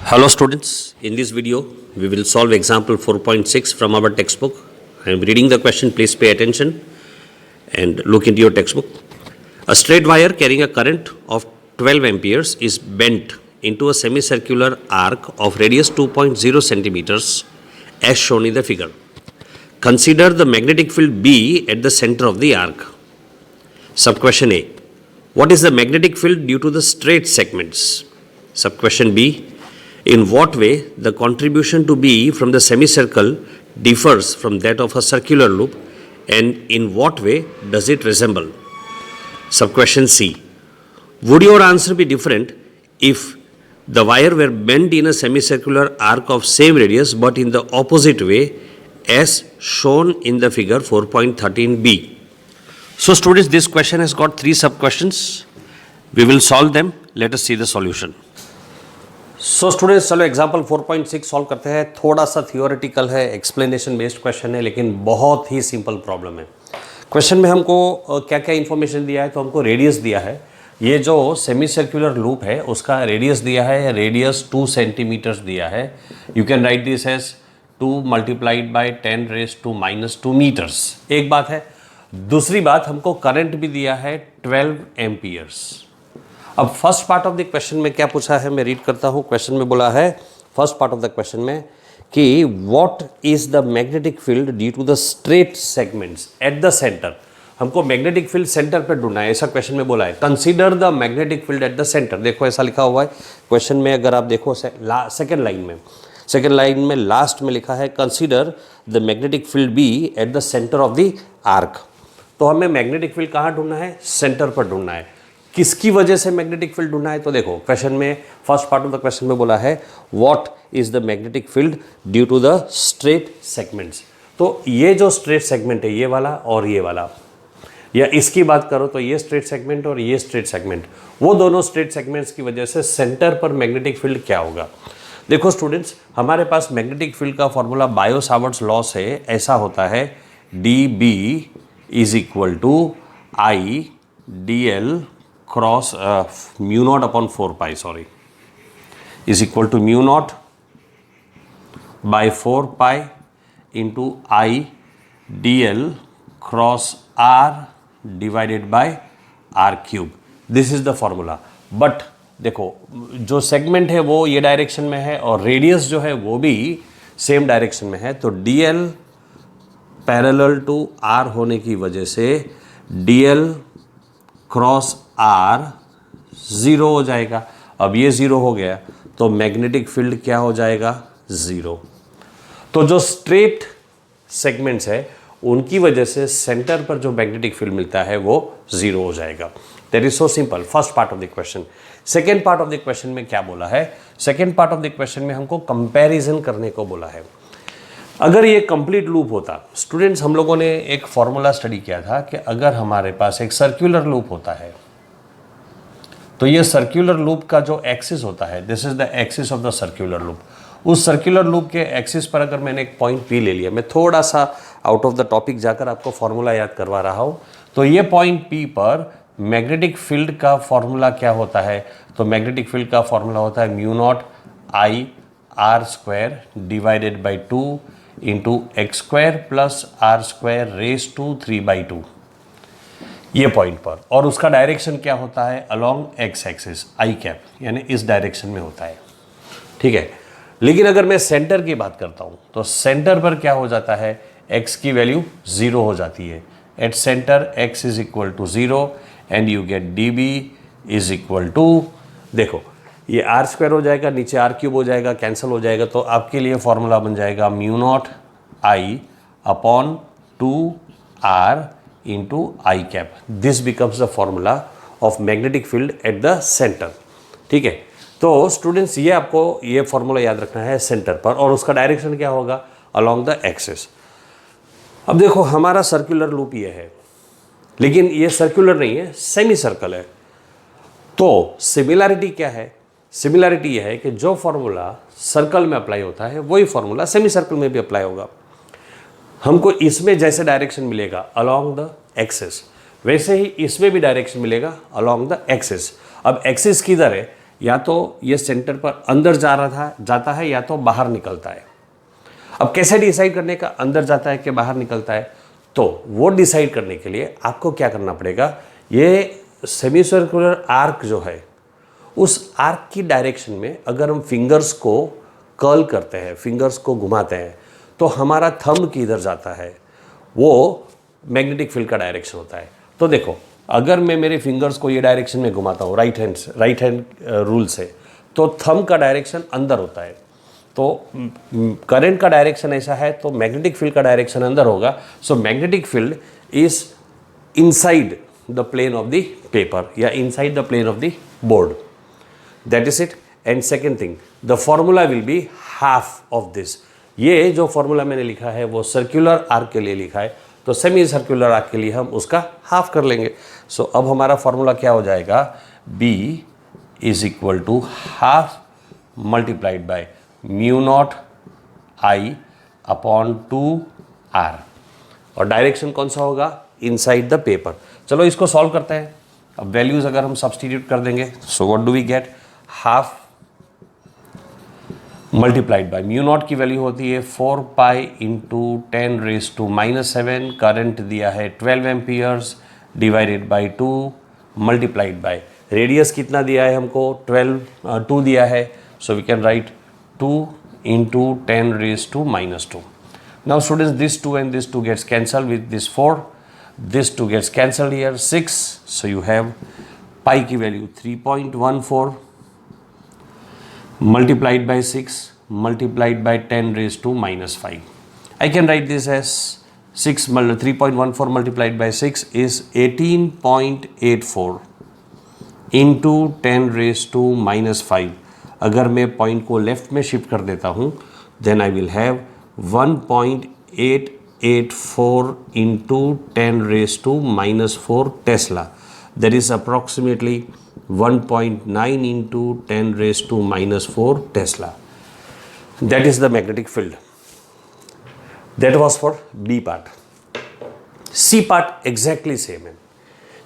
Hello students, in this video we will solve example 4.6 from our textbook. I am reading the question, please pay attention and look into your textbook. A straight wire carrying a current of 12 amperes is bent into a semicircular arc of radius 2.0 centimeters as shown in the figure. Consider the magnetic field B at the center of the arc. Sub question A. What is the magnetic field due to the straight segments? Sub question B. In what way the contribution to B from the semicircle differs from that of a circular loop, and in what way does it resemble? Sub question C. Would your answer be different if the wire were bent in a semicircular arc of same radius but in the opposite way as shown in the figure 4.13b? So students, this question has got three sub questions. We will solve them. Let us see the solution. So students, चलो example 4.6 solve करते हैं. थोड़ा सा theoretical है, explanation based question है, लेकिन बहुत ही simple problem है. क्वेश्चन में हमको क्या क्या इन्फॉर्मेशन दिया है, तो हमको रेडियस दिया है. ये जो सेमी सर्कुलर लूप है उसका रेडियस दिया है, रेडियस 2 सेंटीमीटर्स दिया है. You can write this as 2 multiplied by 10⁻⁻² metres. एक बात है. दूसरी बात, हमको करंट भी दिया है 12 एम्पियर्स. अब first part of the question में क्या पूछा है, मैं रीड करता हूँ. क्वेश्चन में बोला है, first part of the question में कि what is the magnetic field due to the straight segments at the centre. हमको मैग्नेटिक फील्ड सेंटर पर ढूंढना है, ऐसा क्वेश्चन में बोला है. Consider the magnetic field at the centre. देखो ऐसा लिखा हुआ है क्वेश्चन में. अगर आप देखो सेकेंड लाइन में लास्ट में लिखा है consider the magnetic field B at the centre of the arc. तो हमें मैग्नेटिक फील्ड कहाँ ढूंढना है? सेंटर पर ढूंढना है. किसकी वजह से मैग्नेटिक फील्ड ढूंढना है? तो देखो क्वेश्चन में first part of the question में बोला है what is the magnetic field due to the straight segments. तो ये जो स्ट्रेट सेगमेंट है, ये वाला और ये वाला, या इसकी बात करो तो ये स्ट्रेट सेगमेंट और ये स्ट्रेट सेगमेंट, वो दोनों स्ट्रेट सेगमेंट्स की वजह से सेंटर पर मैग्नेटिक फील्ड क्या होगा. देखो स्टूडेंट्स, हमारे पास मैग्नेटिक फील्ड का फॉर्मूला बायो-सावर्ट्स लॉ से ऐसा होता है, dB is equal to I dl cross mu naught upon 4 pi is equal to mu naught by 4 pi into I d l cross r divided by r cube. This is the formula. But देखो, जो segment है वो ये direction में है और radius जो है वो भी सेम डायरेक्शन में है. तो d l parallel to r होने की वजह से डी एल क्रॉस आर 0 हो जाएगा. अब ये 0 हो गया तो मैग्नेटिक फील्ड क्या हो जाएगा? 0. तो जो स्ट्रेट सेगमेंट्स है उनकी वजह से सेंटर पर जो मैग्नेटिक फील्ड मिलता है वो 0 हो जाएगा. That is so simple. First part of the question. Second part of the question में क्या बोला है? Second part of the question में हमको कंपैरिजन करने को बोला है. अगर ये कंप्लीट लूप होता, स्टूडेंट्स हम लोगों ने एक फॉर्मूला स्टडी किया था कि अगर हमारे पास एक सर्कुलर लूप होता है तो ये सर्कुलर लूप का जो एक्सिस होता है, this is the axis of the circular loop. उस सर्कुलर लूप के एक्सिस पर अगर मैंने एक पॉइंट पी ले लिया, मैं थोड़ा सा आउट ऑफ द टॉपिक जाकर आपको फॉर्मूला याद करवा रहा हूँ. तो ये पॉइंट पी पर मैग्नेटिक फील्ड का फॉर्मूला क्या होता है? तो मैग्नेटिक फील्ड का फॉर्मूला होता है mu naught I r square divided by 2 into x square plus r square raise to 3/2, ये पॉइंट पर. और उसका डायरेक्शन क्या होता है? अलोंग एक्स एक्सिस, आई कैप, यानी इस डायरेक्शन में होता है. ठीक है. लेकिन अगर मैं सेंटर की बात करता हूं तो सेंटर पर क्या हो जाता है? एक्स की वैल्यू 0 हो जाती है. At centre x is equal to 0 and you get d B is equal to, देखो ये आर स्क्वायर हो जाएगा, नीचे आर क्यूब हो जाएगा, कैंसिल हो जाएगा. तो आपके लिए फॉर्मूला बन जाएगा mu naught I upon 2r into I cap. This becomes the formula of magnetic field at the centre. ठीक है. तो स्टूडेंट्स, ये आपको ये फॉर्मूला याद रखना है सेंटर पर, और उसका डायरेक्शन क्या होगा? Along the axis. अब देखो, हमारा सर्कुलर लूप ये है, लेकिन ये सर्कुलर नहीं है, सेमी सर्कल है. तो सिमिलैरिटी क्या है? सिमिलैरिटी यह है कि जो फॉर्मूला सर्कल में अप्लाई होता है वही फॉर्मूला सेमी सर्कल में भी अप्लाई होगा. हमको इसमें जैसे डायरेक्शन मिलेगा अलोंग द एक्सिस, वैसे ही इसमें भी डायरेक्शन मिलेगा अलोंग द एक्सिस. अब एक्सिस किधर है? या तो ये सेंटर पर अंदर जाता है या तो बाहर निकलता है। अब कैसे डिसाइड करने का अंदर जाता है कि बाहर निकलता है, तो वो डिसाइड करने के लिए आपको क्या करना पड़ेगा, ये सेमी सर्कुलर आर्क जो है उस आर्क की डायरेक्शन में अगर हम फिंगर्स को कर्ल करते हैं, फिंगर्स को घुमाते हैं, तो हमारा थंब किधर जाता है वो मैग्नेटिक फील्ड का डायरेक्शन होता है। तो देखो, अगर मैं मेरे फिंगर्स को ये डायरेक्शन में घुमाता हूँ राइट हैंड रूल से, तो थंब का डायरेक्शन अंदर होता है। तो करंट का डायरेक्शन ऐसा है तो मैग्नेटिक फील्ड का डायरेक्शन अंदर होगा। So magnetic field is inside the plane of the paper या inside the plane of the board, that is it. And second thing, the formula will be half of this. ये जो formula मैंने लिखा है वो circular arc के लिए लिखा है, तो सेमी सर्कुलर आर्क के लिए हम उसका हाफ कर लेंगे। सो अब हमारा फॉर्मूला क्या हो जाएगा, B is equal to half multiplied by mu naught I upon 2R, और डायरेक्शन कौन सा होगा, इनसाइड द पेपर। चलो इसको सॉल्व करते हैं। अब वैल्यूज अगर हम सब्सटीट्यूट कर देंगे, so what do we get, half multiplied by mu naught की वैल्यू होती है 4 पाई इंटू 10⁻⁻⁷, करंट दिया है 12 amperes, divided by 2 multiplied by radius कितना दिया है हमको, 2 दिया है। So we can write 2 into 10⁻⁻²। Now students, this 2 and this 2 gets cancelled with this 4, this 2 gets cancelled here, 6, so you have pi की value 3.14 multiplied by 6 multiplied by 10⁻⁻⁵. I can write this as 3.14 multiplied by 6 is 18.84 into 10⁻⁻⁵. अगर मैं point को left में shift कर देता हूँ, then I will have 1.884 into 10⁻⁻⁴ Tesla. That is approximately 1.9 into 10⁻⁻⁴ Tesla. That is the magnetic field. That was for B part. C part exactly same है।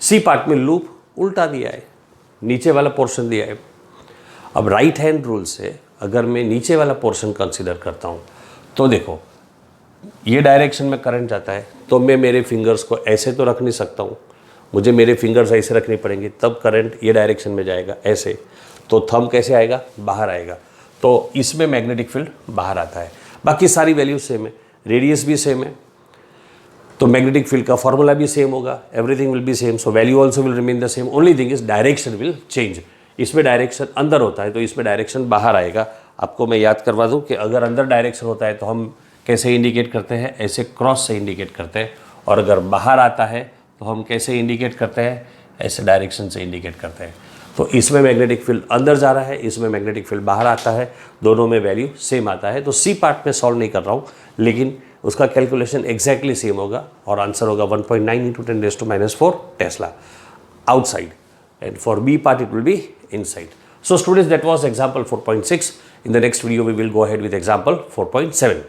C part में loop उल्टा दिया है, नीचे वाला पोर्शन दिया है। अब राइट हैंड रूल से अगर मैं नीचे वाला पोर्शन कंसीडर करता हूँ, तो देखो ये डायरेक्शन में करंट जाता है, तो मैं मेरे फिंगर्स को ऐसे तो रख नहीं सकता हूँ, मुझे मेरे फिंगर्स ऐसे रखने पड़ेंगे, तब करंट ये डायरेक्शन में जाएगा ऐसे, तो थंब कैसे आएगा, बाहर आएगा। तो इसमें मैग्नेटिक फील्ड बाहर आता है। बाकी सारी वैल्यू सेम है, रेडियस भी सेम है, तो मैग्नेटिक फील्ड का फॉर्मूला भी सेम होगा, everything will be same, so value also will remain the same, only thing is direction will change. इसमें डायरेक्शन अंदर होता है तो इसमें डायरेक्शन बाहर आएगा। आपको मैं याद करवा दूं कि अगर अंदर डायरेक्शन होता है तो हम कैसे इंडिकेट करते हैं, ऐसे क्रॉस से इंडिकेट करते हैं, और अगर बाहर आता है तो हम कैसे इंडिकेट करते हैं, ऐसे डायरेक्शन से इंडिकेट करते हैं। तो इसमें मैग्नेटिक फील्ड अंदर जा रहा है, इसमें मैग्नेटिक फील्ड बाहर आता है, दोनों में वैल्यू सेम आता है। तो सी पार्ट में सॉल्व नहीं कर रहा हूँ, लेकिन उसका कैलकुलेशन एग्जैक्टली सेम होगा और आंसर होगा 1.9 into 10⁻⁴ Tesla outside, and for B part it will be inside. So students, that was example 4.6. In the next video we will go ahead with example 4.7.